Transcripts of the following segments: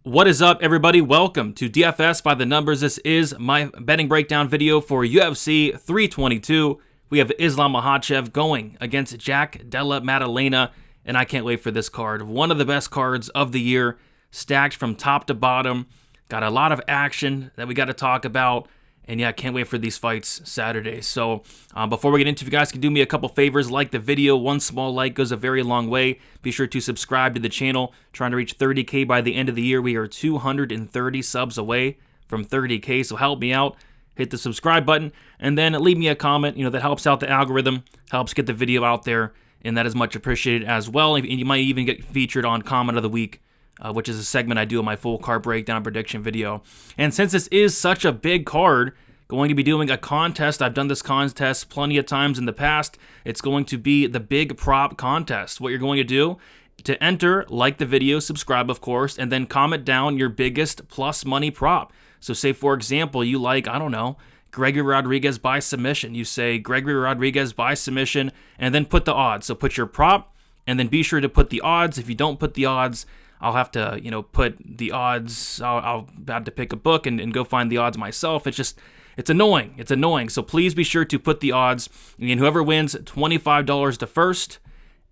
What is up, everybody? Welcome to DFS by the Numbers. This is my betting breakdown video for UFC 322. We have Islam Makhachev going against Della Maddalena, and I can't wait for this card. One of the best cards of the year, stacked from top to bottom. Got a lot of action that we got to talk about. And yeah, I can't wait for these fights Saturday. So before we get into it, if you guys can do me a couple favors, like the video. One small like goes a very long way. Be sure to subscribe to the channel. Trying to reach 30K by the end of the year. We are 230 subs away from 30K, so help me out. Hit the subscribe button, and then leave me a comment. That helps out the algorithm, helps get the video out there, and that is much appreciated as well. And you might even get featured on Comment of the Week, which is a segment I do in my full card breakdown prediction video. And since this is such a big card, going to be doing a contest. I've done this contest plenty of times in the past. It's going to be the big prop contest. What you're going to do to enter, like the video, subscribe of course, and then comment down your biggest plus money prop. So say for example, you like, I don't know, Gregory Rodriguez by submission. You say Gregory Rodriguez by submission, and then put the odds. So put your prop, and then be sure to put the odds. If you don't put the odds, I'll have to, put the odds. I'll have to pick a book and go find the odds myself. It's annoying. It's annoying. So please be sure to put the odds. And whoever wins, $25 to first.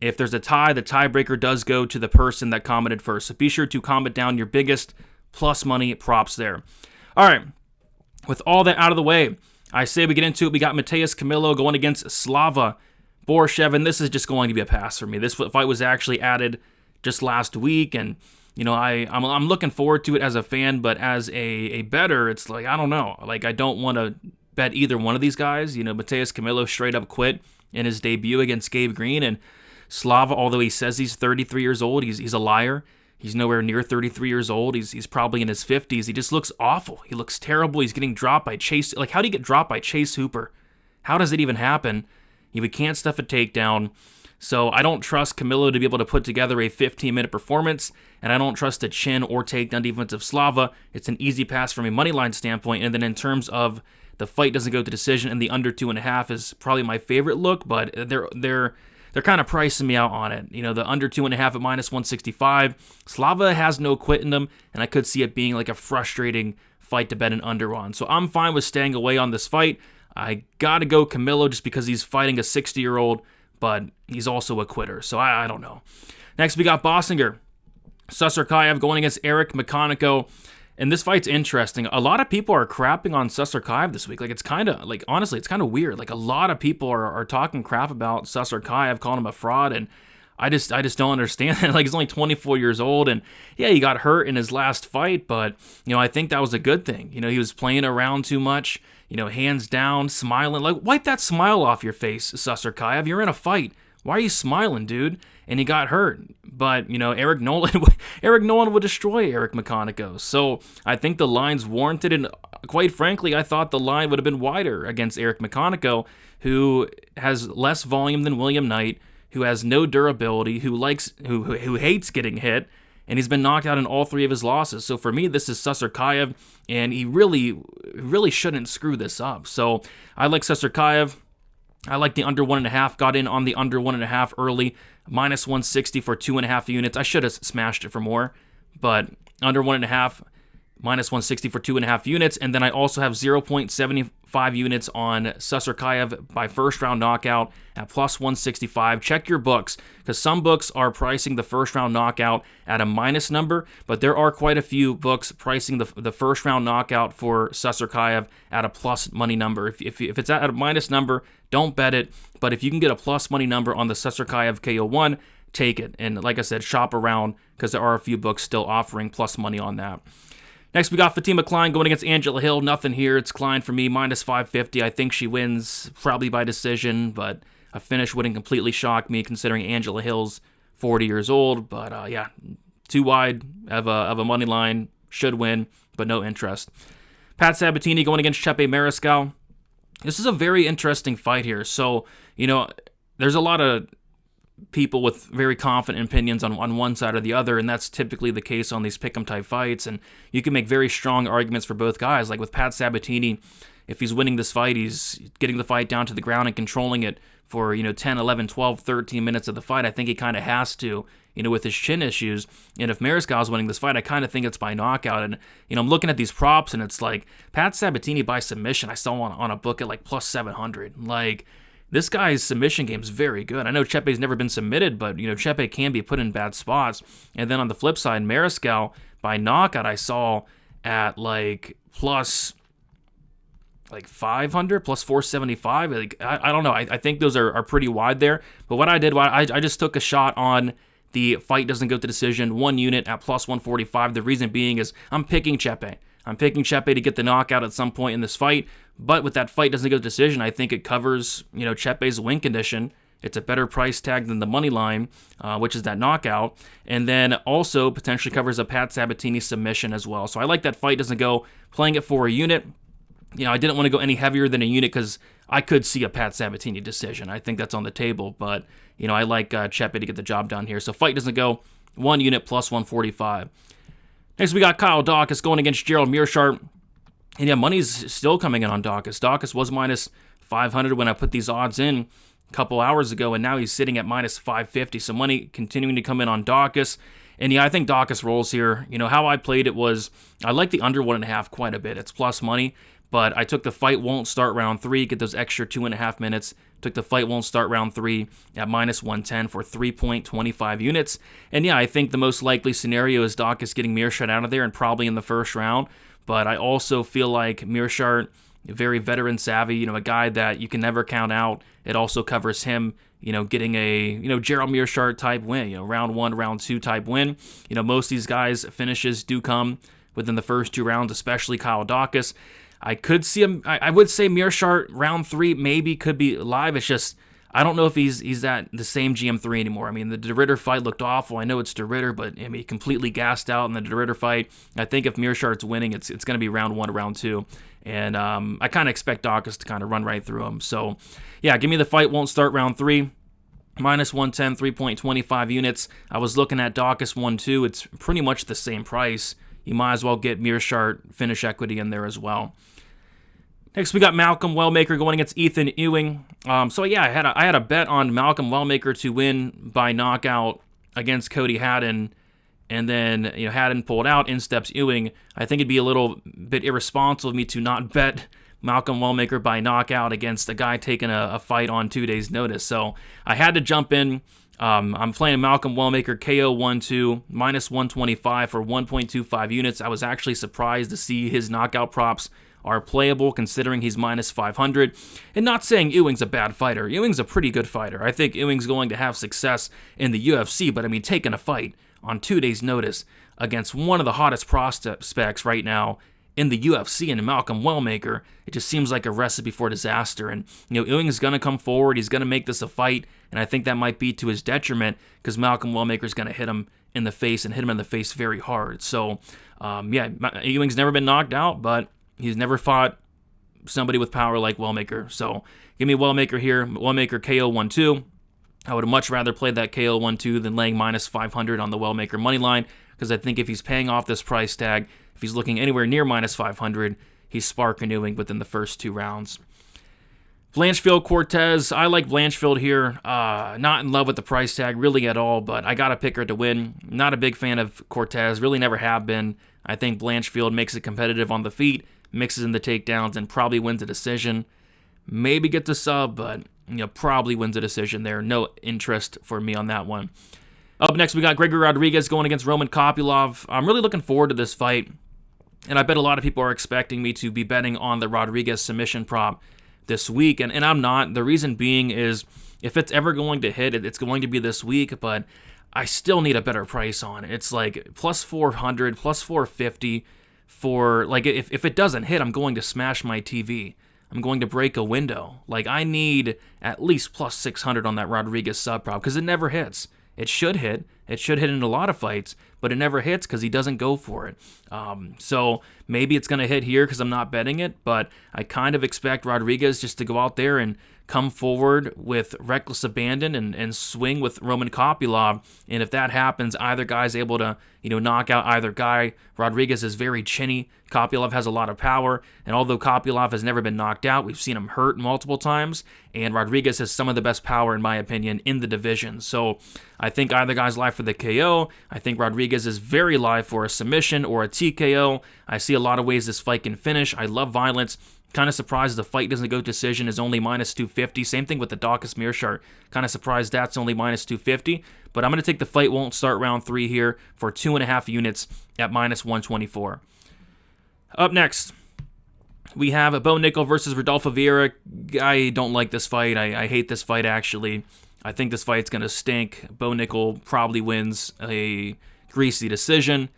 If there's a tie, the tiebreaker does go to the person that commented first. So be sure to comment down your biggest plus money props there. All right. With all that out of the way, I say we get into it. We got Camilo going against Slava Borshchev, and this is just going to be a pass for me. This fight was actually added just last week, and I'm looking forward to it as a fan, but as a bettor, it's like, I don't know. Like, I don't want to bet either one of these guys. Camilo straight up quit in his debut against Gabe Green, and Slava, although he says he's 33 years old, he's a liar. He's nowhere near 33 years old. He's probably in his 50s. He just looks awful. He looks terrible. He's getting dropped by Chase. Like, how do you get dropped by Chase Hooper? How does it even happen? He can't stuff a takedown. So I don't trust Camilo to be able to put together a 15-minute performance, and I don't trust the chin or takedown defense of Slava. It's an easy pass from a moneyline standpoint, and then in terms of the fight doesn't go to decision, and the under 2.5 is probably my favorite look, but they're kind of pricing me out on it. The under 2.5 at -165. Slava has no quit in them, and I could see it being like a frustrating fight to bet an under on. So I'm fine with staying away on this fight. I gotta go Camilo just because he's fighting a 60-year-old, but he's also a quitter, so I don't know. Next, we got Bossinger. Susurkaev going against McConico, and this fight's interesting. A lot of people are crapping on Susurkaev this week. Like, it's kind of, like, honestly, it's kind of weird. Like, a lot of people are talking crap about Susurkaev, calling him a fraud, and I just don't understand that. Like, he's only 24 years old, and yeah, he got hurt in his last fight, but, I think that was a good thing. He was playing around too much, hands down, smiling. Like, wipe that smile off your face, Susurkaev. You're in a fight. Why are you smiling, dude? And he got hurt. But, Eric Nolan would destroy Eric McConico. So I think the line's warranted, and quite frankly, I thought the line would have been wider against Eric McConico, who has less volume than William Knight, who has no durability, who hates getting hit, and he's been knocked out in all three of his losses. So for me, this is Susurkaev, and he really shouldn't screw this up. So I like Susurkaev. I like the under 1.5. Got in on the under 1.5 early, -160 for 2.5 units. I should have smashed it for more, but under 1.5, -160 for 2.5 units. And then I also have 0.75 units on Susurkaev by first round knockout at +165. Check your books, because some books are pricing the first round knockout at a minus number, but there are quite a few books pricing the first round knockout for Susurkaev at a plus money number. If it's at a minus number, don't bet it. But if you can get a plus money number on the Susurkaev KO1, take it. And like I said, shop around, because there are a few books still offering plus money on that. Next, we got Kline going against Angela Hill. Nothing here. It's Kline for me, -550. I think she wins probably by decision, but a finish wouldn't completely shock me considering Angela Hill's 40 years old. But yeah, too wide of a money line. Should win, but no interest. Pat Sabatini going against Chepe Mariscal. This is a very interesting fight here. So, there's a lot of people with very confident opinions on one side or the other, and that's typically the case on these pick'em type fights, and you can make very strong arguments for both guys. Like with Pat Sabatini, if he's winning this fight, he's getting the fight down to the ground and controlling it for, 10, 11, 12, 13 minutes of the fight. I think he kind of has to, with his chin issues. And if Mariscal's winning this fight, I kind of think it's by knockout. And, I'm looking at these props, and it's like Pat Sabatini by submission. I saw on a book at like plus 700. Like, this guy's submission game is very good. I know Chepe's never been submitted, but, Chepe can be put in bad spots. And then on the flip side, Mariscal by knockout, I saw at like plus 500, plus 475. Like, I don't know. I think those are pretty wide there. But what I did, I just took a shot on the fight doesn't go to decision, 1 unit at plus 145. The reason being is I'm picking Chepe. I'm picking Chepe to get the knockout at some point in this fight. But with that fight doesn't go to decision, I think it covers, Chepe's win condition. It's a better price tag than the money line, which is that knockout. And then also potentially covers a Pat Sabatini submission as well. So I like that fight doesn't go, playing it for a unit. I didn't want to go any heavier than a unit because I could see a Pat Sabatini decision. I think that's on the table, but, I like Chepe to get the job done here. So fight doesn't go, 1 unit plus 145. Next, we got Kyle Daukaus going against Gerald Meerschaert. And yeah, money's still coming in on Daukaus. Daukaus was minus 500 when I put these odds in a couple hours ago, and now he's sitting at minus 550. So money continuing to come in on Daukaus. And yeah, I think Daukaus rolls here. How I played it was, I like the under 1.5 quite a bit. It's plus money. But I took the fight won't start round 3, get those extra 2.5 minutes. Took the fight won't start round 3 at minus 110 for 3.25 units. And yeah, I think the most likely scenario is Daukaus getting Meerschaert out of there and probably in the first round. But I also feel like Meerschaert, very veteran savvy, a guy that you can never count out. It also covers him, getting a, Gerald Meerschaert type win, round 1, round 2 type win. Most of these guys' finishes do come within the first 2 rounds, especially Kyle Daukaus. I could see him. I would say Meerschaert round 3 maybe could be live. It's just I don't know if he's at the same GM3 anymore. I mean, the De Ridder fight looked awful. I know it's De Ridder, but he completely gassed out in the De Ridder fight. I think if Meerschaert's winning, it's going to be round 1 or round 2. And I kind of expect Daukaus to kind of run right through him. So yeah, give me the fight won't start round 3. Minus 110, 3.25 units. I was looking at Daukaus 1-2. It's pretty much the same price. You might as well get Meerschaert finish equity in there as well. Next, we got Malcolm Wellmaker going against Ethan Ewing. So yeah, I had a bet on Malcolm Wellmaker to win by knockout against Cody Haddon, and then Haddon pulled out. In steps Ewing. I think it'd be a little bit irresponsible of me to not bet Malcolm Wellmaker by knockout against a guy taking a fight on 2 days' notice. So I had to jump in. I'm playing Malcolm Wellmaker KO 1-2, minus 125 for 1.25 units. I was actually surprised to see his knockout props are playable considering he's minus 500. And not saying Ewing's a bad fighter. Ewing's a pretty good fighter. I think Ewing's going to have success in the UFC, but I mean, taking a fight on 2 days' notice against one of the hottest prospects right now in the UFC and Malcolm Wellmaker, it just seems like a recipe for disaster. And Ewing's going to come forward. He's going to make this a fight, and I think that might be to his detriment because Malcolm Wellmaker's going to hit him in the face and hit him in the face very hard. So yeah, Ewing's never been knocked out, but he's never fought somebody with power like Wellmaker. So give me Wellmaker here. Wellmaker KO 1-2. I would much rather play that KO 1-2 than laying minus 500 on the Wellmaker money line, because I think if he's paying off this price tag, if he's looking anywhere near minus 500, he's sparking Ewing within the first 2 rounds. Blanchfield Cortez. I like Blanchfield here. Not in love with the price tag really at all, but I got to pick her to win. Not a big fan of Cortez. Really never have been. I think Blanchfield makes it competitive on the feet, mixes in the takedowns, and probably wins a decision. Maybe gets a sub, but probably wins a decision there. No interest for me on that one. Up next, we got Gregory Rodriguez going against Roman Kopylov. I'm really looking forward to this fight, and I bet a lot of people are expecting me to be betting on the Rodriguez submission prop this week, and I'm not. The reason being is if it's ever going to hit, it's going to be this week, but I still need a better price on it. It's like plus 400, plus 450 for, like, if it doesn't hit, I'm going to smash my TV. I'm going to break a window. Like, I need at least plus 600 on that Rodriguez sub prop because it never hits. It should hit. It should hit in a lot of fights, but it never hits because he doesn't go for it. So maybe it's going to hit here because I'm not betting it, but I kind of expect Rodriguez just to go out there and come forward with reckless abandon and swing with Roman Kopylov. And if that happens, either guy's able to, knock out either guy. Rodriguez is very chinny. Kopylov has a lot of power. And although Kopylov has never been knocked out, we've seen him hurt multiple times. And Rodriguez has some of the best power, in my opinion, in the division. So I think either guy's live for the KO. I think Rodriguez is very live for a submission or a TKO. I see a lot of ways this fight can finish. I love violence. Kind of surprised the fight doesn't go decision, is only minus 250. Same thing with the Daukaus Meerschaert. Kind of surprised that's only minus 250. But I'm going to take the fight won't start round 3 here for 2.5 units at minus 124. Up next, we have Bo Nickal versus Rodolfo Vieira. I don't like this fight. I hate this fight, actually. I think this fight's going to stink. Bo Nickal probably wins a greasy decision.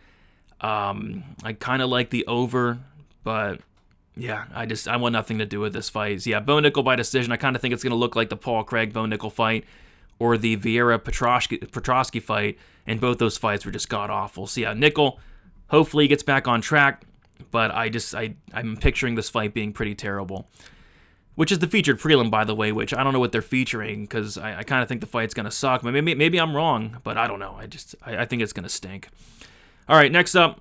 I kind of like the over, but yeah, I want nothing to do with this fight. So yeah, Bo Nickal by decision. I kind of think it's going to look like the Paul Craig-Bo Nickal fight or the Vieira-Petrosky fight, and both those fights were just god-awful. So yeah, Nickal hopefully gets back on track, but I'm picturing this fight being pretty terrible. Which is the featured prelim, by the way, which I don't know what they're featuring, because I kind of think the fight's going to suck. Maybe I'm wrong, but I don't know. I think it's going to stink. All right, next up,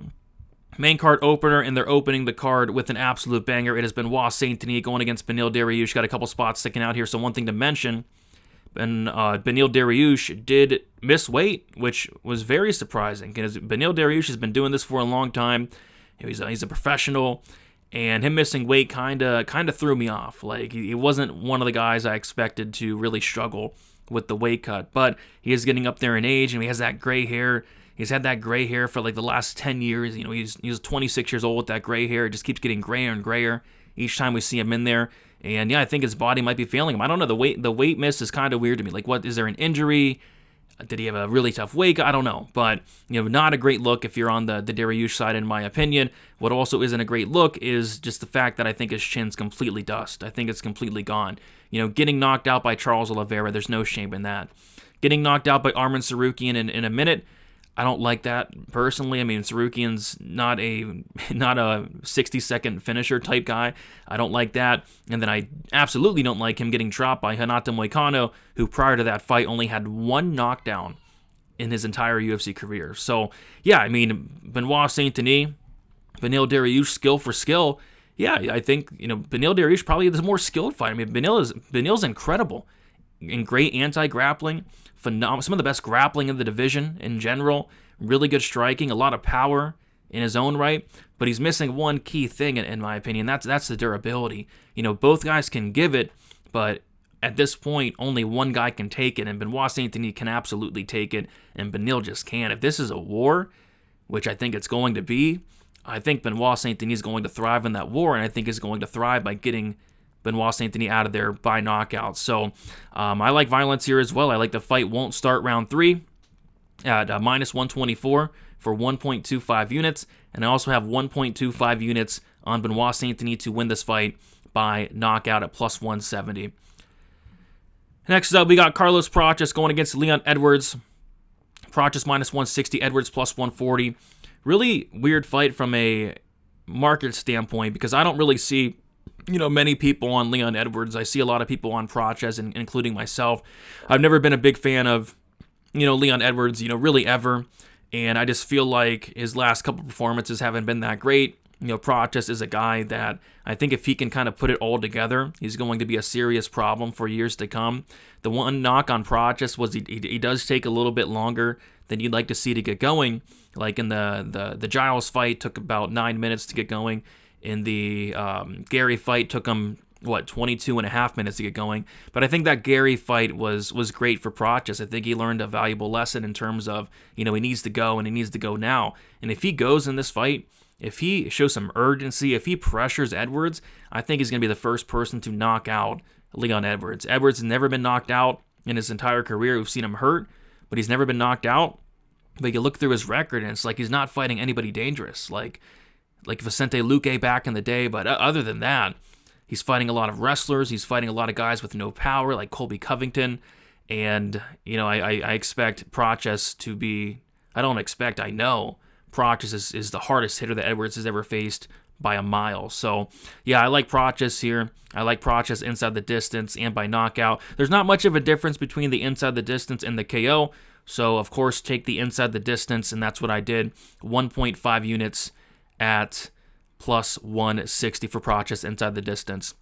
main card opener, and they're opening the card with an absolute banger. It has been Saint-Denis going against Beneil Dariush. Got a couple spots sticking out here, so one thing to mention, Beneil Dariush did miss weight, which was very surprising, because Beneil Dariush has been doing this for a long time. He's a professional, and him missing weight kind of threw me off. Like, he wasn't one of the guys I expected to really struggle with the weight cut, but he is getting up there in age, and he has that gray hair. He's had that gray hair for like the last 10 years. He's 26 years old with that gray hair. It just keeps getting grayer and grayer each time we see him in there. And yeah, I think his body might be failing him. I don't know. The weight miss is kind of weird to me. Like, what is there an injury? Did he have a really tough weight? I don't know. But not a great look if you're on the Dariush side, in my opinion. What also isn't a great look is just the fact that I think his chin's completely dust. I think it's completely gone. Getting knocked out by Charles Oliveira, there's no shame in that. Getting knocked out by Arman Tsarukyan in a minute, I don't like that personally. I mean, Tsarukyan's not a 60-second finisher type guy. I don't like that. And then I absolutely don't like him getting dropped by Renato Moicano, who prior to that fight only had one knockdown in his entire UFC career. So yeah, I mean, Benoit Saint-Denis, Beneil Dariush, skill for skill. Yeah, I think Beneil Dariush probably is a more skilled fighter. I mean, Beneil's incredible in great anti-grappling. Phenomenal, some of the best grappling in the division in general, really good striking, a lot of power in his own right, but he's missing one key thing in my opinion. That's the durability. Both guys can give it, but at this point, only one guy can take it, and Benoit Saint-Denis can absolutely take it, and Beneil just can't. If this is a war, which I think it's going to be, I think Benoit Saint-Denis is going to thrive in that war, and I think is going to thrive by getting Benoit Saint-Denis out of there by knockout. So I like violence here as well. I like the fight won't start round 3 at minus 124 for 1.25 units. And I also have 1.25 units on Benoit Saint-Denis to win this fight by knockout at plus 170. Next up, we got Carlos Prates going against Leon Edwards. Prates minus 160, Edwards plus 140. Really weird fight from a market standpoint, because I don't really see many people on Leon Edwards. I see a lot of people on Prates, including myself. I've never been a big fan of, Leon Edwards, really ever. And I just feel like his last couple performances haven't been that great. Prates is a guy that I think if he can kind of put it all together, he's going to be a serious problem for years to come. The one knock on Prates was he does take a little bit longer than you'd like to see to get going. Like in the Giles fight, took about 9 minutes to get going. In the Gary fight, took him, 22 and a half minutes to get going. But I think that Gary fight was great for Prates. I think he learned a valuable lesson in terms of, he needs to go, and he needs to go now. And if he goes in this fight, if he shows some urgency, if he pressures Edwards, I think he's going to be the first person to knock out Leon Edwards. Edwards has never been knocked out in his entire career. We've seen him hurt, but he's never been knocked out. But you look through his record, and it's like he's not fighting anybody dangerous. Like Vicente Luque back in the day, but other than that, he's fighting a lot of wrestlers. He's fighting a lot of guys with no power, like Colby Covington. And, I expect Prates to be, I know Prates is the hardest hitter that Edwards has ever faced by a mile. So, yeah, I like Prates here. I like Prates inside the distance and by knockout. There's not much of a difference between the inside the distance and the KO. So, of course, take the inside the distance, and that's what I did. 1.5 units at plus 160 for Prates inside the distance.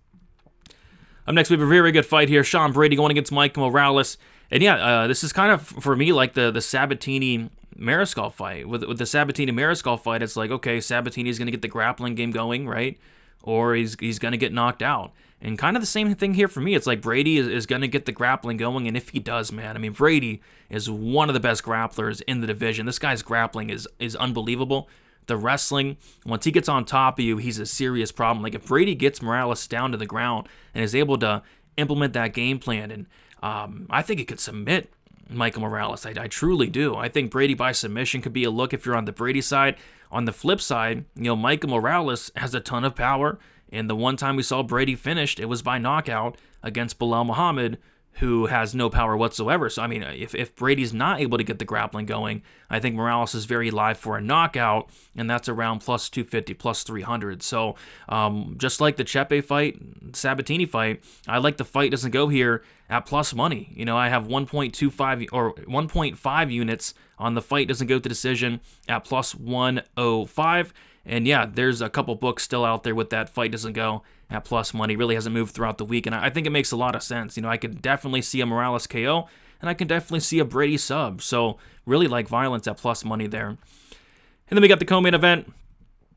Up next, we have a very good fight here. Sean Brady going against Mike Morales. And yeah, this is kind of, for me, like the Sabatini Mariscal fight. With the Sabatini Mariscal fight, it's like, okay, Sabatini's going to get the grappling game going, right? Or he's going to get knocked out. And kind of the same thing here for me. It's like Brady is going to get the grappling going, and if he does, man, I mean, Brady is one of the best grapplers in the division. This guy's grappling is unbelievable. The wrestling, once he gets on top of you, he's a serious problem. Like, if Brady gets Morales down to the ground and is able to implement that game plan, and I think he could submit Michael Morales. I truly do. I think Brady by submission could be a look if you're on the Brady side. On the flip side, Michael Morales has a ton of power, and the one time we saw Brady finished, it was by knockout against Belal Muhammad, who has no power whatsoever. So, I mean, if Brady's not able to get the grappling going, I think Morales is very live for a knockout, and that's around plus 250, plus 300. So, just like the Chepe fight, Sabatini fight, I like the fight doesn't go here at plus money. I have 1.25 or 1.5 units on the fight doesn't go to decision at plus 105. And yeah, there's a couple books still out there with that fight doesn't go at plus money. Really hasn't moved throughout the week, and I think it makes a lot of sense. I could definitely see a Morales KO, and I can definitely see a Brady sub. So really like violence at plus money there. And then we got the co-main event.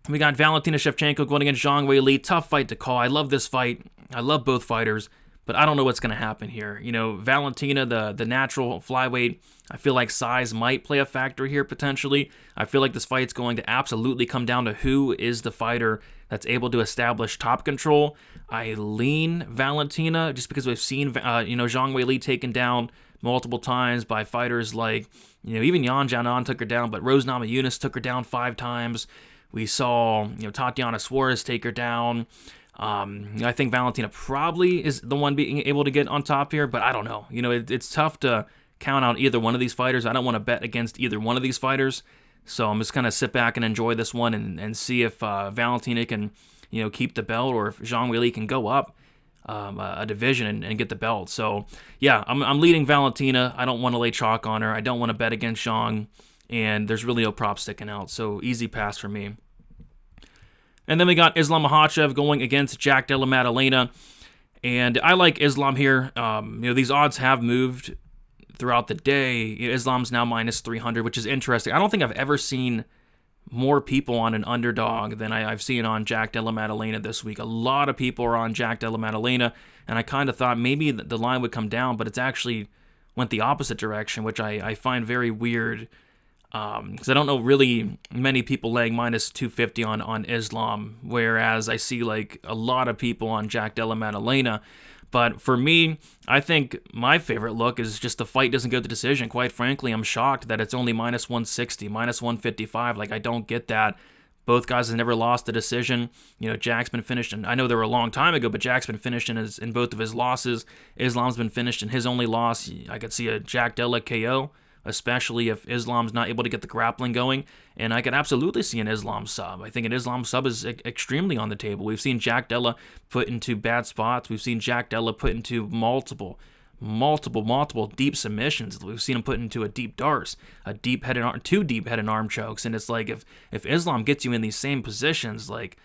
We got Valentina Shevchenko going against Zhang Weili. Tough fight to call. I love this fight. I love both fighters, but I don't know what's going to happen here. Valentina, the natural flyweight, I feel like size might play a factor here potentially. I feel like this fight's going to absolutely come down to who is the fighter that's able to establish top control. I lean Valentina just because we've seen, Zhang Weili taken down multiple times by fighters like, even Yan Jianan took her down, but Rose Namajunas took her down 5 times. We saw, Tatiana Suarez take her down. I think Valentina probably is the one being able to get on top here, but I don't know. It's tough to count out either one of these fighters. I don't want to bet against either one of these fighters, so I'm just going to sit back and enjoy this one and see if Valentina can, keep the belt, or if Zhang Weili can go up a division and get the belt. So, yeah, I'm leading Valentina. I don't want to lay chalk on her. I don't want to bet against Zhang, and there's really no prop sticking out, so easy pass for me. And then we got Islam Makhachev going against Jack Della Maddalena. And I like Islam here. These odds have moved throughout the day. Islam's now minus 300, which is interesting. I don't think I've ever seen more people on an underdog than I've seen on Jack Della Maddalena this week. A lot of people are on Jack Della Maddalena, and I kind of thought maybe the line would come down, but it's actually went the opposite direction, which I find very weird. Because I don't know really many people laying minus 250 on Islam, whereas I see like a lot of people on Jack Della Maddalena. But for me, I think my favorite look is just the fight doesn't go to decision. Quite frankly, I'm shocked that it's only minus 160, minus 155. Like, I don't get that. Both guys have never lost a decision. Jack's been finished, and I know they were a long time ago, but Jack's been finished in both of his losses. Islam's been finished in his only loss. I could see a Jack Della KO, especially if Islam's not able to get the grappling going. And I could absolutely see an Islam sub. I think an Islam sub is extremely on the table. We've seen Jack Della put into bad spots. We've seen Jack Della put into multiple deep submissions. We've seen him put into a deep darce, two deep head and arm chokes. And it's like, if Islam gets you in these same positions, like,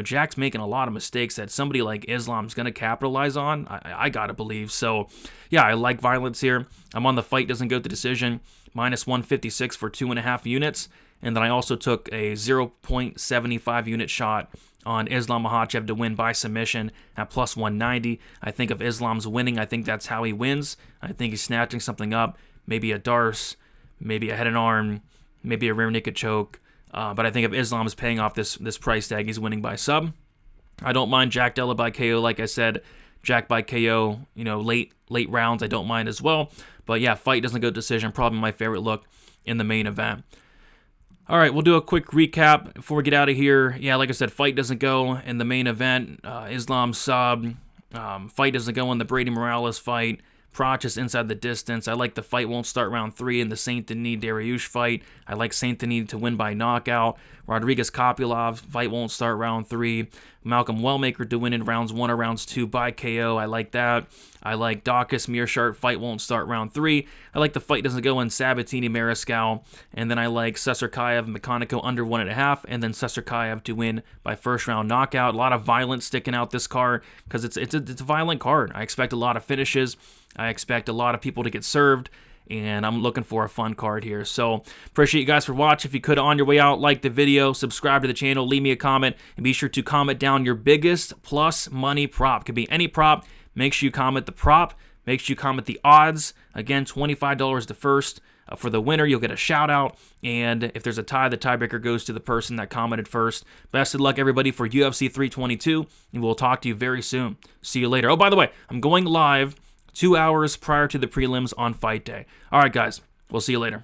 Jack's making a lot of mistakes that somebody like Islam's going to capitalize on, I got to believe. So, yeah, I like violence here. I'm on the fight doesn't go to decision, minus 156 for 2.5 units. And then I also took a 0.75 unit shot on Islam Makhachev to win by submission at plus 190. I think if Islam's winning, I think that's how he wins. I think he's snatching something up, maybe a darce, maybe a head and arm, maybe a rear naked choke. But I think if Islam is paying off this price tag, he's winning by sub. I don't mind Jack Della by KO. Like I said, Jack by KO, late rounds, I don't mind as well. But yeah, fight doesn't go to decision. Probably my favorite look in the main event. All right, we'll do a quick recap before we get out of here. Yeah, like I said, fight doesn't go in the main event. Islam sub. Fight doesn't go in the Brady Morales fight. Prates is inside the distance. I like the fight won't start round 3 in the Saint-Denis Dariush fight. I like Saint-Denis to win by knockout. Rodriguez Kopylov fight won't start round 3. Malcolm Wellmaker to win in rounds 1 or rounds 2 by KO. I like that. I like Daukaus Meerschaert fight won't start round 3. I like the fight doesn't go in Sabatini Mariscal. And then I like Susurkaev McConico under 1.5. And then Susurkaev to win by first round knockout. A lot of violence sticking out this card because it's a violent card. I expect a lot of finishes. I expect a lot of people to get served. And I'm looking for a fun card here. So appreciate you guys for watching. If you could, on your way out, like the video, subscribe to the channel, leave me a comment, and be sure to comment down your biggest plus money prop. Could be any prop. Make sure you comment the prop. Make sure you comment the odds. Again, $25 to first. For the winner, you'll get a shout out. And if there's a tie, the tiebreaker goes to the person that commented first. Best of luck, everybody, for UFC 322. And we'll talk to you very soon. See you later. Oh, by the way, I'm going live 2 hours prior to the prelims on fight day. All right, guys. We'll see you later.